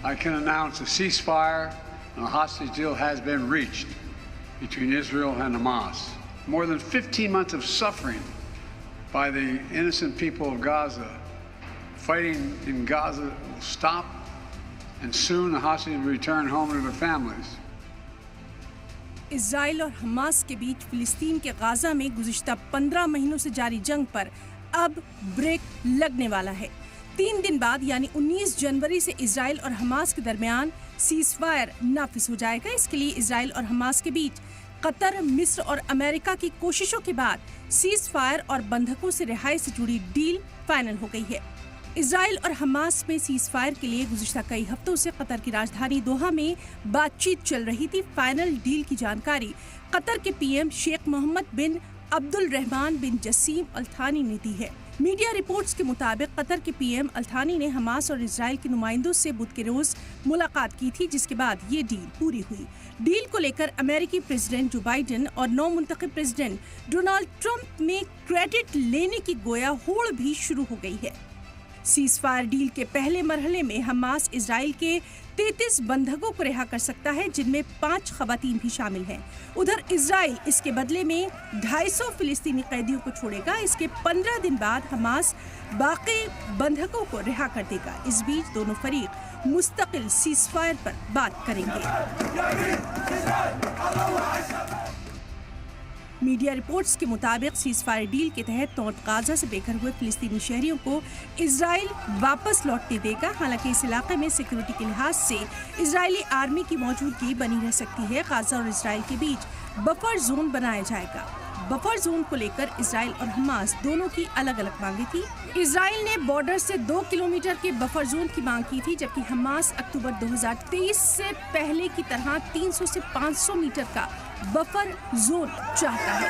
I can announce a ceasefire and a hostage deal has been reached between Israel and Hamas. More than 15 months of suffering by the innocent people of Gaza. Fighting in Gaza will stop, and soon the hostages will return home to their families. Israel और Hamas के बीच फिलिस्तीन के Gaza में गुज़िश्ता 15 महीनों से जारी जंग पर अब ब्रेक लगने वाला है। 3 दिन बाद यानी 19 जनवरी से इजराइल और हमास के दरमियान सीज़फायर नाफिज हो जाएगा। इसके लिए इजराइल और हमास के बीच कतर, मिस्र और अमेरिका की कोशिशों के बाद सीज़फायर और बंधकों से रिहाई से जुड़ी डील फाइनल हो गई है। इजराइल और हमास में सीज़फायर के लिए गुज़िश्ता कई हफ्तों से कतर की राजधानी दोहा में बातचीत चल रही थी। फाइनल डील की जानकारी कतर के पीएम शेख मोहम्मद बिन अब्दुल रहमान बिन जसीम अल थानी ने दी है। मीडिया रिपोर्ट्स के मुताबिक कतर के पीएम अल थानी ने हमास और इजराइल के नुमाइंदों से बुध के रोज मुलाकात की थी, जिसके बाद ये डील पूरी हुई। डील को लेकर अमेरिकी प्रेसिडेंट जो बाइडेन और नौ मुंतखब प्रेसिडेंट डोनाल्ड ट्रंप में क्रेडिट लेने की गोया होड़ भी शुरू हो गई है। सीज़फायर डील के पहले मरहले में हमास इजराइल के 33 बंधकों को रिहा कर सकता है, जिनमें 5 खवातीन भी शामिल हैं। उधर इजराइल इसके बदले में 250 फिलिस्तीनी कैदियों को छोड़ेगा। इसके 15 दिन बाद हमास बाकी बंधकों को रिहा कर देगा। इस बीच दोनों फरीक मुस्तकिल सीज़फायर पर बात करेंगे। मीडिया रिपोर्ट्स के मुताबिक सीज़फायर डील के तहत नॉर्थ गाजा से बेघर हुए फिलिस्तीनी शहरियों को इजराइल वापस लौटने देगा। हालांकि इस इलाके में सिक्योरिटी के लिहाज से इजरायली आर्मी की मौजूदगी बनी रह सकती है। गाजा और इजराइल के बीच बफर जोन बनाया जाएगा। बफर जोन को लेकर इजराइल और हमास दोनों की अलग अलग मांगे थी। इजराइल ने बॉर्डर से 2 किलोमीटर के बफर जोन की मांग की थी, जबकि हमास अक्टूबर 2023 से पहले की तरह 300 से 500 मीटर का बफर जोन चाहता है।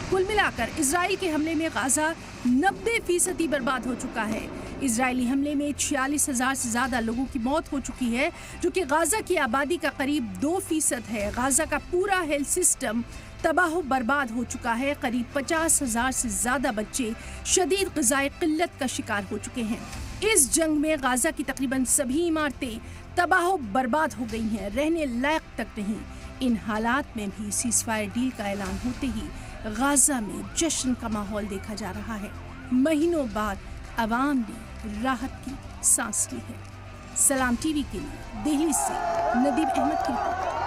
कुल मिलाकर इजराइल के हमले में गाजा 90% बर्बाद हो चुका है। इजरायली हमले में 46,000 से ज्यादा लोगों की मौत हो चुकी है, जो कि गाजा की आबादी का करीब 2% है। गाजा का पूरा हेल्थ सिस्टम तबाह बर्बाद हो चुका है। करीब 50,000 से ज्यादा बच्चे शदीद ग़िज़ाई क़िल्लत का शिकार हो चुके हैं। इस जंग में गाजा की तकरीबन सभी इमारतें तबाह बर्बाद हो गई हैं, रहने लायक तक नहीं। इन हालात में भी सीज़फायर डील का ऐलान होते ही गाजा में जश्न का माहौल देखा जा रहा है। महीनों बाद अवाम ने राहत की सांस ली है। सलाम टीवी के लिए दिल्ली से नदीम अहमद की रिपोर्ट।